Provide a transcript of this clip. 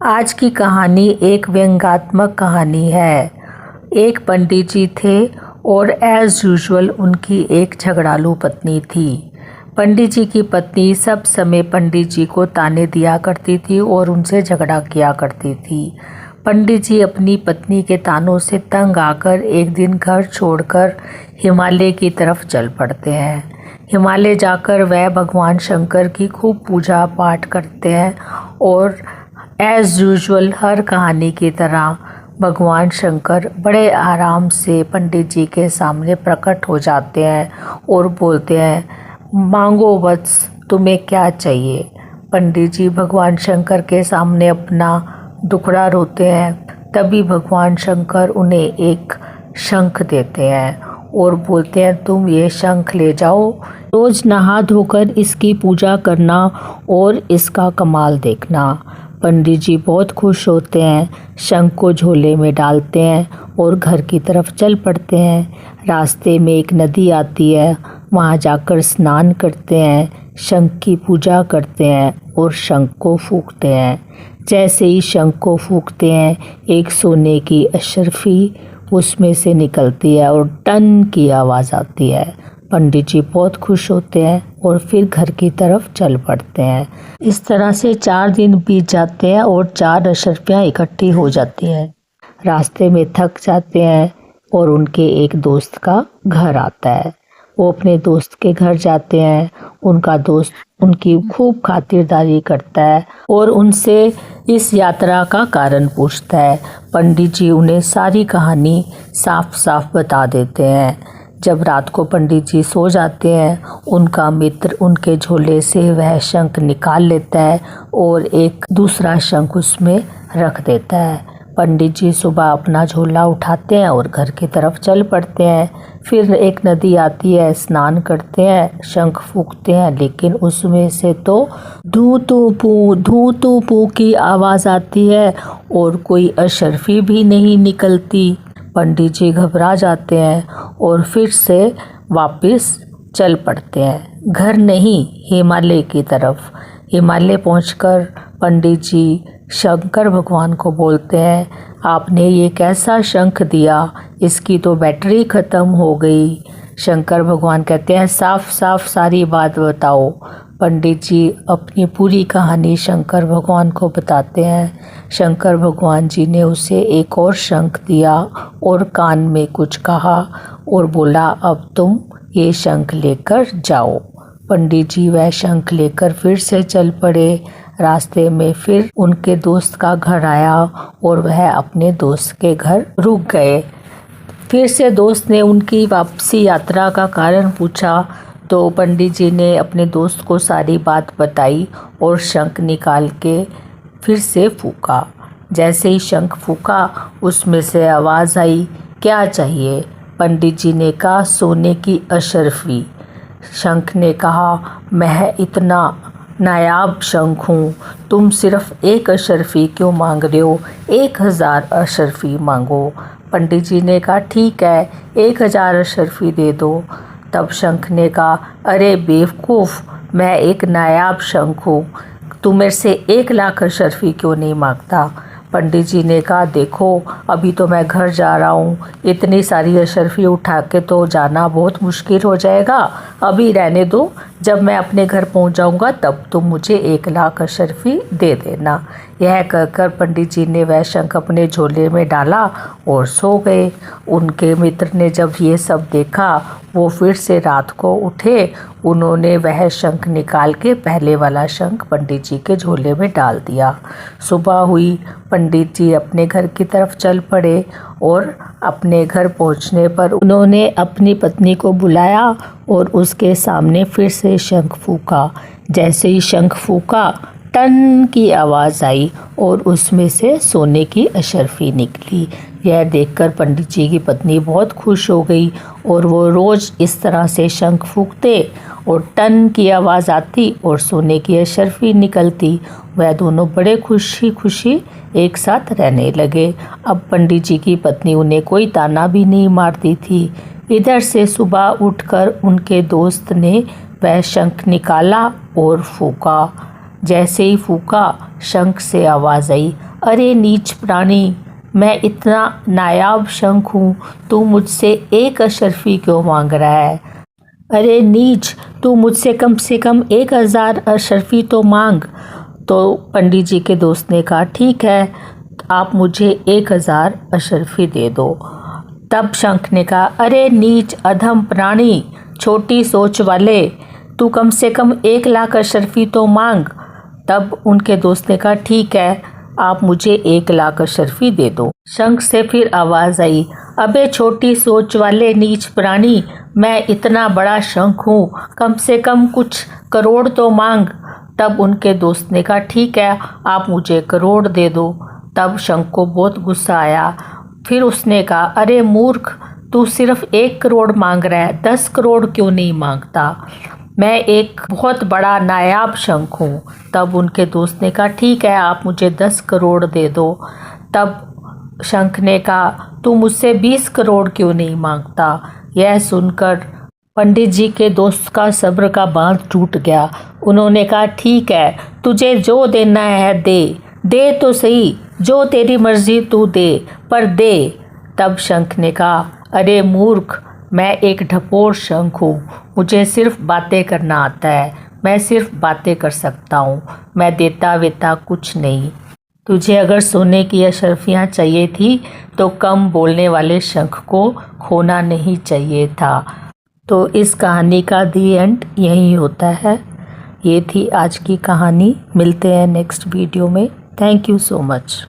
आज की कहानी एक व्यंग्यात्मक कहानी है। एक पंडित जी थे और एज यूजुअल उनकी एक झगड़ालू पत्नी थी। पंडित जी की पत्नी सब समय पंडित जी को ताने दिया करती थी और उनसे झगड़ा किया करती थी। पंडित जी अपनी पत्नी के तानों से तंग आकर एक दिन घर छोड़कर हिमालय की तरफ चल पड़ते हैं। हिमालय जाकर वह भगवान शंकर की खूब पूजा पाठ करते हैं और एज़ यूजुअल हर कहानी की तरह भगवान शंकर बड़े आराम से पंडित जी के सामने प्रकट हो जाते हैं और बोलते हैं, मांगो वत्स, तुम्हें क्या चाहिए। पंडित जी भगवान शंकर के सामने अपना दुखड़ा रोते हैं। तभी भगवान शंकर उन्हें एक शंख देते हैं और बोलते हैं, तुम ये शंख ले जाओ, रोज़ नहा धोकर इसकी पूजा करना और इसका कमाल देखना। पंडित जी बहुत खुश होते हैं, शंख को झोले में डालते हैं और घर की तरफ चल पड़ते हैं। रास्ते में एक नदी आती है, वहाँ जाकर स्नान करते हैं, शंख की पूजा करते हैं और शंख को फूंकते हैं। जैसे ही शंख को फूंकते हैं, एक सोने की अशर्फी उसमें से निकलती है और टन की आवाज़ आती है। पंडित जी बहुत खुश होते हैं और फिर घर की तरफ चल पड़ते हैं। इस तरह से 4 दिन बीत जाते हैं और 4 अशर्फियाँ इकट्ठी हो जाती हैं। रास्ते में थक जाते हैं और उनके एक दोस्त का घर आता है। वो अपने दोस्त के घर जाते हैं। उनका दोस्त उनकी खूब खातिरदारी करता है और उनसे इस यात्रा का कारण पूछता है। पंडित जी उन्हें सारी कहानी साफ साफ बता देते हैं। जब रात को पंडित जी सो जाते हैं, उनका मित्र उनके झोले से वह शंख निकाल लेता है और एक दूसरा शंख उसमें रख देता है। पंडित जी सुबह अपना झोला उठाते हैं और घर की तरफ चल पड़ते हैं। फिर एक नदी आती है, स्नान करते हैं, शंख फूंकते हैं, लेकिन उसमें से तो धू तू पू की आवाज़ आती है और कोई अशर्फी भी नहीं निकलती। पंडित जी घबरा जाते हैं और फिर से वापस चल पड़ते हैं, घर नहीं हिमालय की तरफ। हिमालय पहुंचकर पंडित जी शंकर भगवान को बोलते हैं, आपने ये कैसा शंख दिया, इसकी तो बैटरी ख़त्म हो गई। शंकर भगवान कहते हैं, साफ साफ सारी बात बताओ। पंडित जी अपनी पूरी कहानी शंकर भगवान को बताते हैं। शंकर भगवान जी ने उसे एक और शंख दिया और कान में कुछ कहा और बोला, अब तुम ये शंख लेकर जाओ। पंडित जी वह शंख लेकर फिर से चल पड़े। रास्ते में फिर उनके दोस्त का घर आया और वह अपने दोस्त के घर रुक गए। फिर से दोस्त ने उनकी वापसी यात्रा का कारण पूछा तो पंडित जी ने अपने दोस्त को सारी बात बताई और शंख निकाल के फिर से फूंका। जैसे ही शंख फूंका, उसमें से आवाज़ आई, क्या चाहिए। पंडित जी ने कहा, सोने की अशर्फी। शंख ने कहा, मैं इतना नायाब शंख हूँ, तुम सिर्फ एक अशर्फी क्यों मांग रहे हो, 1000 अशर्फी मांगो। पंडित जी ने कहा, ठीक है, 1000 अशर्फी दे दो। तब शंख ने कहा, अरे बेवकूफ़, मैं एक नायाब शंख हूँ, तू मेरे से 1 लाख अशर्फी क्यों नहीं मांगता। पंडित जी ने कहा, देखो अभी तो मैं घर जा रहा हूँ, इतनी सारी अशर्फी उठा के तो जाना बहुत मुश्किल हो जाएगा, अभी रहने दो, जब मैं अपने घर पहुँच जाऊँगा तब तुम मुझे 1 लाख अशर्फी दे देना। यह कहकर पंडित जी ने वह शंख अपने झोले में डाला और सो गए। उनके मित्र ने जब ये सब देखा, वो फिर से रात को उठे। उन्होंने वह शंख निकाल के पहले वाला शंख पंडित जी के झोले में डाल दिया। सुबह हुई, पंडित जी अपने घर की तरफ चल पड़े और अपने घर पहुंचने पर उन्होंने अपनी पत्नी को बुलाया और उसके सामने फिर से शंख फूंका। जैसे ही शंख फूंका, टन की आवाज़ आई और उसमें से सोने की अशर्फी निकली। यह देखकर पंडित जी की पत्नी बहुत खुश हो गई और वो रोज़ इस तरह से शंख फूंकते और टन की आवाज़ आती और सोने की अशर्फी निकलती। वह दोनों बड़े खुशी खुशी एक साथ रहने लगे। अब पंडित जी की पत्नी उन्हें कोई ताना भी नहीं मारती थी। इधर से सुबह उठकर उनके दोस्त ने वह शंख निकाला और फूंका। जैसे ही फूंका, शंख से आवाज़ आई, अरे नीच प्राणी, मैं इतना नायाब शंख हूँ, तू मुझसे एक अशर्फी क्यों मांग रहा है? अरे नीच, तू मुझसे कम से कम 1000 अशर्फी तो मांग। तो पंडित जी के दोस्त ने कहा ठीक है, आप मुझे 1000 अशर्फी दे दो। तब शंख ने कहा अरे नीच अधम प्राणी, छोटी सोच वाले, तू कम से कम 1,00,000 अशर्फी तो मांग। तब उनके दोस्त ने कहा ठीक है, आप मुझे 1,00,000 अशर्फी दे दो। शंख से फिर आवाज़ आई, अबे छोटी सोच वाले नीच प्राणी, मैं इतना बड़ा शंख हूँ, कम से कम कुछ करोड़ तो मांग। तब उनके दोस्त ने कहा ठीक है, आप मुझे करोड़ दे दो। तब शंख को बहुत गुस्सा आया। फिर उसने कहा अरे मूर्ख, तू सिर्फ 1 करोड़ मांग रहा है, 10 करोड़ क्यों नहीं मांगता? मैं एक बहुत बड़ा नायाब शंख हूँ। तब उनके दोस्त ने कहा ठीक है, आप मुझे 10 करोड़ दे दो। तब शंख ने कहा तू मुझसे 20 करोड़ क्यों नहीं मांगता? यह सुनकर पंडित जी के दोस्त का सब्र का बांध टूट गया। उन्होंने कहा ठीक है, तुझे जो देना है दे तो सही, जो तेरी मर्जी तू दे, पर दे। तब शंख ने कहा अरे मूर्ख, मैं एक ढपोर शंख हूँ, मुझे सिर्फ बातें करना आता है, मैं सिर्फ बातें कर सकता हूँ, मैं देता वेता कुछ नहीं। तुझे अगर सोने की अशर्फियाँ चाहिए थी तो कम बोलने वाले शंख को खोना नहीं चाहिए था। तो इस कहानी का दी एंड यही होता है। ये थी आज की कहानी। मिलते हैं नेक्स्ट वीडियो में। Thank you so much.